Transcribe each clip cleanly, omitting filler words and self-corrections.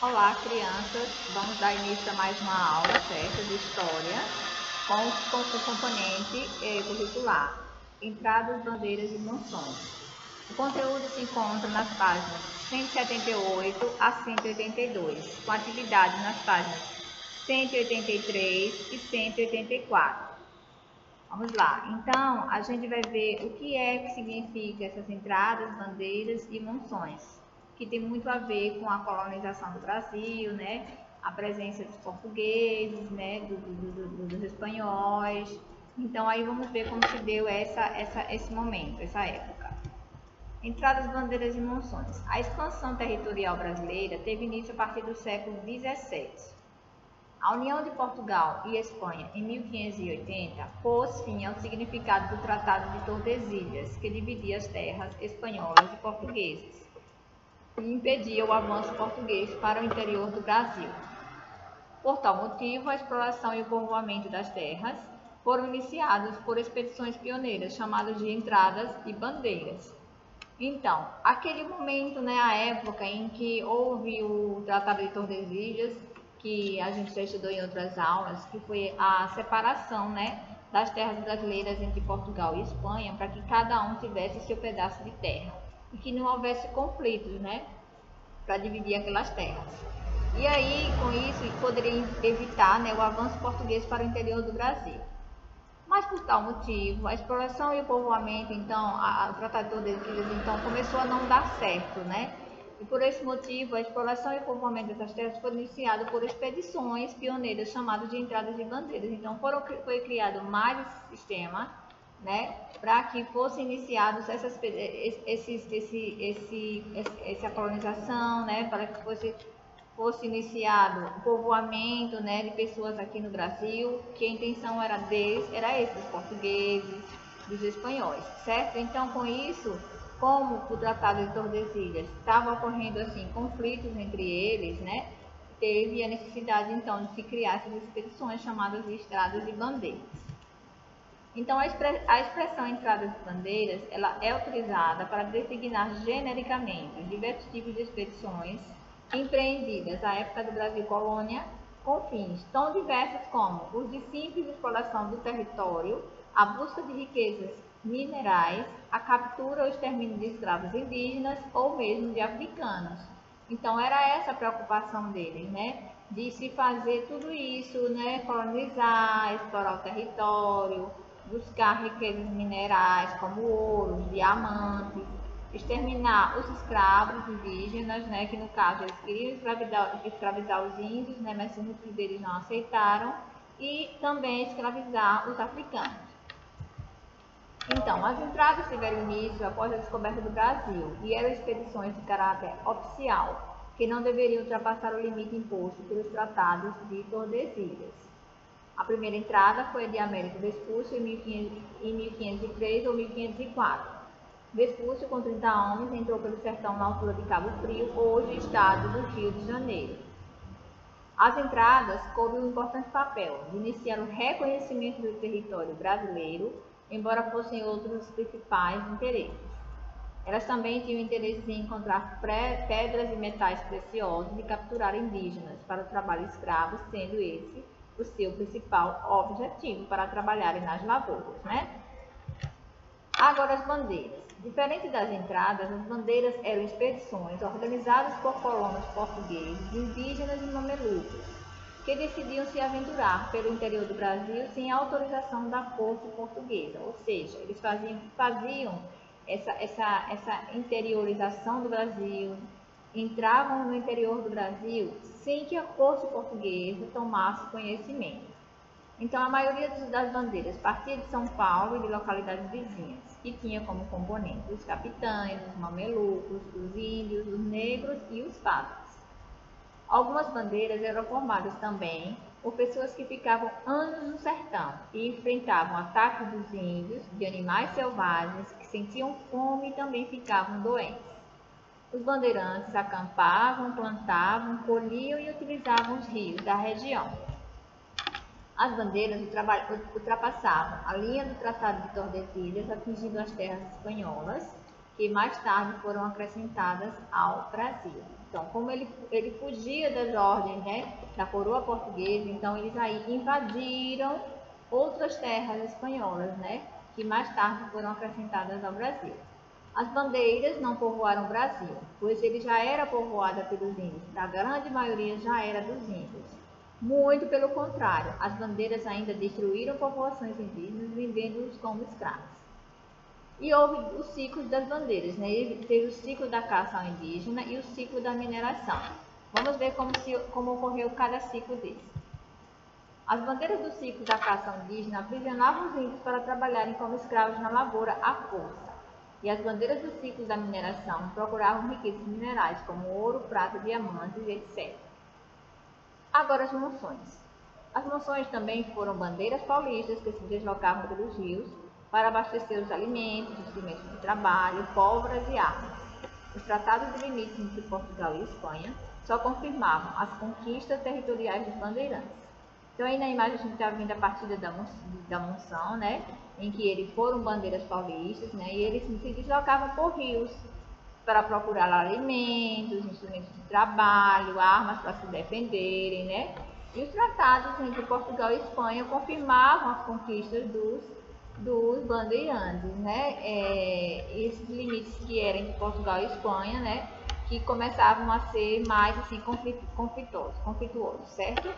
Olá, crianças! Vamos dar início a mais uma aula, certo, de História, com o componente curricular, Entradas, Bandeiras e Monções. O conteúdo se encontra nas páginas 178 a 182, com atividades nas páginas 183 e 184. Vamos lá. Então, a gente vai ver o que significa essas entradas, bandeiras e monções, que tem muito a ver com a colonização do Brasil, né? A presença dos portugueses, né? Dos espanhóis. Então, aí vamos ver como se deu esse momento, essa época. Entradas, bandeiras e monções. A expansão territorial brasileira teve início a partir do século XVII. A união de Portugal e Espanha em 1580 pôs fim ao significado do Tratado de Tordesilhas, que dividia as terras espanholas e portuguesas e impedia o avanço português para o interior do Brasil. Por tal motivo, a exploração e o povoamento das terras foram iniciados por expedições pioneiras chamadas de entradas e bandeiras. Então, aquele momento, né, a época em que houve o Tratado de Tordesilhas, que a gente já estudou em outras aulas, que foi a separação, né, das terras brasileiras entre Portugal e Espanha, para que cada um tivesse seu pedaço de terra e que não houvesse conflitos, né, para dividir aquelas terras. E aí, com isso, poderia evitar, né, o avanço português para o interior do Brasil. Mas por tal motivo, a exploração e o povoamento, então, o Tratado de Tordesilhas, então, começou a não dar certo, né? E por esse motivo, a exploração e o povoamento dessas terras foi iniciado por expedições pioneiras chamadas de entradas e bandeiras. Então, foi criado mais esse sistema, né, para que fossem iniciados essa colonização, né, para que fosse iniciado o povoamento, né, de pessoas aqui no Brasil, que a intenção era esse, dos portugueses, dos espanhóis, certo? Então, com isso, como o Tratado de Tordesilhas estava ocorrendo assim conflitos entre eles, né, teve a necessidade então de se criar essas expedições chamadas de estradas e bandeiras. Então, a expressão entradas e bandeiras, ela é utilizada para designar genericamente os diversos tipos de expedições empreendidas à época do Brasil colônia, com fins tão diversos como os de simples exploração do território, a busca de riquezas minerais, a captura ou extermínio de escravos indígenas ou mesmo de africanos. Então, era essa a preocupação deles, né? De se fazer tudo isso, né? Colonizar, explorar o território, buscar riquezas minerais como ouro, diamantes, exterminar os escravos indígenas, né, que no caso eles queriam escravizar os índios, né, mas muitos deles não aceitaram, e também escravizar os africanos. Então, as entradas tiveram início após a descoberta do Brasil e eram expedições de caráter oficial, que não deveriam ultrapassar o limite imposto pelos tratados de Tordesilhas. A primeira entrada foi a de Américo Vespúcio em 1503 ou 1504. Vespúcio, com 30 homens, entrou pelo sertão na altura de Cabo Frio, hoje estado do Rio de Janeiro. As entradas coube um importante papel de iniciar o reconhecimento do território brasileiro, embora fossem outros principais interesses. Elas também tinham interesse em encontrar pedras e metais preciosos e capturar indígenas para o trabalho escravo, sendo esse o seu principal objetivo para trabalharem nas lavouras, né? Agora as bandeiras. Diferente das entradas, as bandeiras eram expedições organizadas por colonos portugueses, indígenas e mamelucos, que decidiam se aventurar pelo interior do Brasil sem autorização da corte portuguesa, ou seja, eles faziam essa interiorização do Brasil, entravam no interior do Brasil sem que a corte portuguesa tomasse conhecimento. Então, a maioria das bandeiras partia de São Paulo e de localidades vizinhas, que tinha como componentes os capitães, os mamelucos, os índios, os negros e os padres. Algumas bandeiras eram formadas também por pessoas que ficavam anos no sertão e enfrentavam ataques dos índios, de animais selvagens que sentiam fome e também ficavam doentes. Os bandeirantes acampavam, plantavam, colhiam e utilizavam os rios da região. As bandeiras ultrapassavam a linha do Tratado de Tordesilhas, atingindo as terras espanholas, que mais tarde foram acrescentadas ao Brasil. Então, como ele fugia das ordens, né, da coroa portuguesa, então eles aí invadiram outras terras espanholas, né, que mais tarde foram acrescentadas ao Brasil. As bandeiras não povoaram o Brasil, pois ele já era povoado pelos índios, a grande maioria já era dos índios. Muito pelo contrário, as bandeiras ainda destruíram povoações indígenas, vendendo-os como escravos. E houve os ciclos das bandeiras, né? Teve o ciclo da caça ao indígena e o ciclo da mineração. Vamos ver como ocorreu cada ciclo desse. As bandeiras do ciclo da caça ao indígena aprisionavam os índios para trabalharem como escravos na lavoura à força. E as bandeiras do ciclo da mineração procuravam riquezas minerais, como ouro, prata, diamantes, etc. Agora as monções. As monções também foram bandeiras paulistas que se deslocavam pelos rios para abastecer os alimentos, instrumentos de trabalho, pólvoras e armas. Os tratados de limites entre Portugal e Espanha só confirmavam as conquistas territoriais dos bandeirantes. Então aí na imagem a gente está vendo a partida da monção, né? Em que eles foram bandeiras paulistas, né? E eles se deslocavam por rios para procurar alimentos, instrumentos de trabalho, armas para se defenderem, né? E os tratados entre Portugal e Espanha confirmavam as conquistas dos bandeirantes, né? Esses limites que eram entre Portugal e Espanha, né? Que começavam a ser mais assim conflituosos, certo?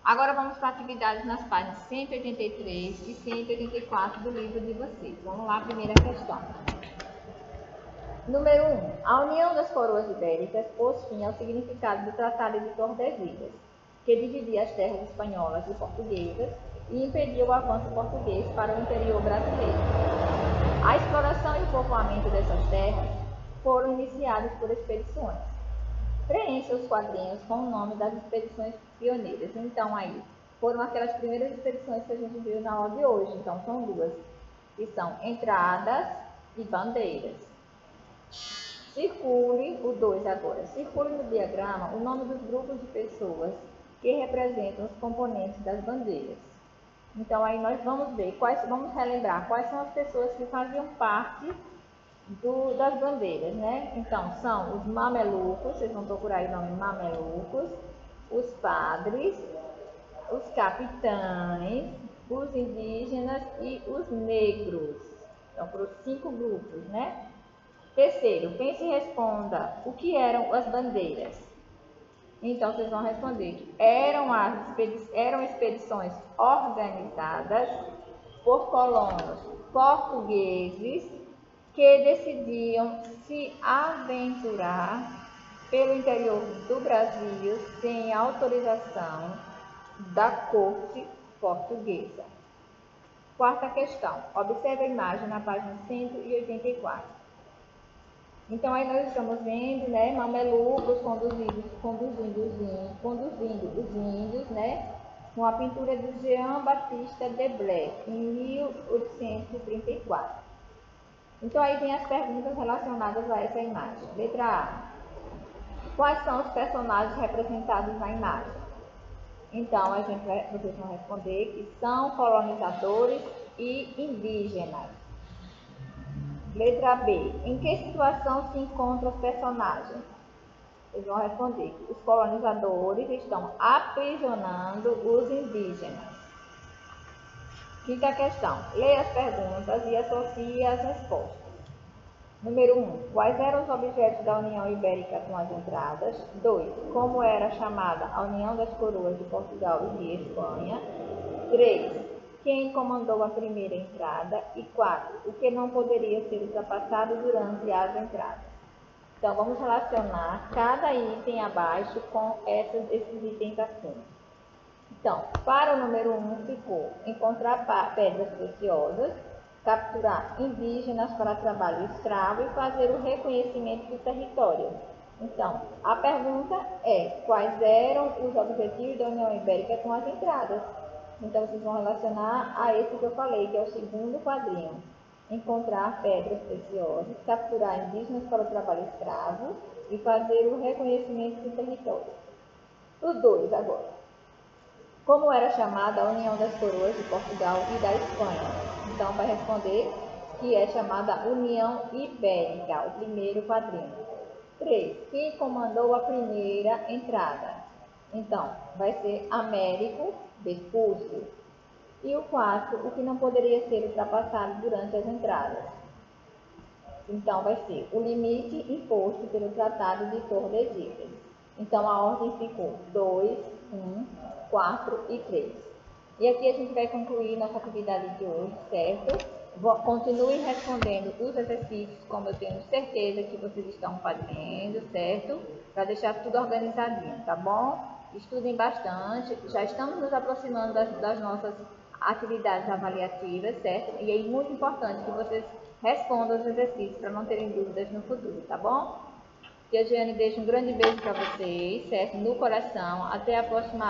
Agora vamos para atividades nas páginas 183 e 184 do livro de vocês. Vamos lá, primeira questão. Número 1. A união das coroas ibéricas pôs fim ao significado do Tratado de Tordesilhas, que dividia as terras espanholas e portuguesas e impedia o avanço português para o interior brasileiro. A exploração e o povoamento dessas terras foram iniciados por expedições. Preencha os quadrinhos com o nome das expedições pioneiras. Então, aí, foram aquelas primeiras expedições que a gente viu na aula de hoje. Então, são duas, que são entradas e bandeiras. Circule, o 2 agora. Circule no diagrama o nome dos grupos de pessoas que representam os componentes das bandeiras. Então, aí nós vamos ver, vamos relembrar quais são as pessoas que faziam parte das bandeiras, né? Então, são os mamelucos, vocês vão procurar aí o nome mamelucos, os padres, os capitães, os indígenas e os negros. Então, foram 5 grupos, né? Terceiro, pense e responda o que eram as bandeiras. Então, vocês vão responder que eram expedições organizadas por colonos portugueses que decidiam se aventurar pelo interior do Brasil sem autorização da corte portuguesa. Quarta questão. Observe a imagem na página 184. Então, aí nós estamos vendo, né, mamelucos conduzindo os índios, né, com a pintura de Jean Baptiste Debray, em 1834. Então, aí tem as perguntas relacionadas a essa imagem. Letra A. Quais são os personagens representados na imagem? Então, vocês vão responder que são colonizadores e indígenas. Letra B. Em que situação se encontram os personagens? Eles vão responder que os colonizadores estão aprisionando os indígenas. Quinta questão. Leia as perguntas e associe as respostas. Número 1. Quais eram os objetos da União Ibérica com as entradas? 2. Como era chamada a União das Coroas de Portugal e de Espanha? 3. Quem comandou a primeira entrada? E 4. O que não poderia ser ultrapassado durante as entradas? Então, vamos relacionar cada item abaixo com esses itens acima. Então, para o número 1 ficou encontrar pedras preciosas, capturar indígenas para trabalho escravo e fazer o reconhecimento do território. Então, a pergunta é, quais eram os objetivos da União Ibérica com as entradas? Então, vocês vão relacionar a esse que eu falei, que é o segundo quadrinho. Encontrar pedras preciosas, capturar indígenas para o trabalho escravo e fazer o reconhecimento do território. O 2 agora. Como era chamada a União das Coroas de Portugal e da Espanha? Então, vai responder que é chamada União Ibérica, o primeiro quadrinho. 3. Quem comandou a primeira entrada? Então, vai ser Américo Vespucci. E o 4, o que não poderia ser ultrapassado durante as entradas? Então, vai ser o limite imposto pelo Tratado de Tordesilhas. Então, a ordem ficou 2, 1, 4 e 3. E aqui a gente vai concluir nossa atividade de hoje, certo? Continue respondendo os exercícios, como eu tenho certeza que vocês estão fazendo, certo? Para deixar tudo organizadinho, tá bom? Estudem bastante, já estamos nos aproximando das nossas atividades avaliativas, certo? E é muito importante que vocês respondam os exercícios para não terem dúvidas no futuro, tá bom? Tia Giane deixa um grande beijo para vocês, certo? No coração. Até a próxima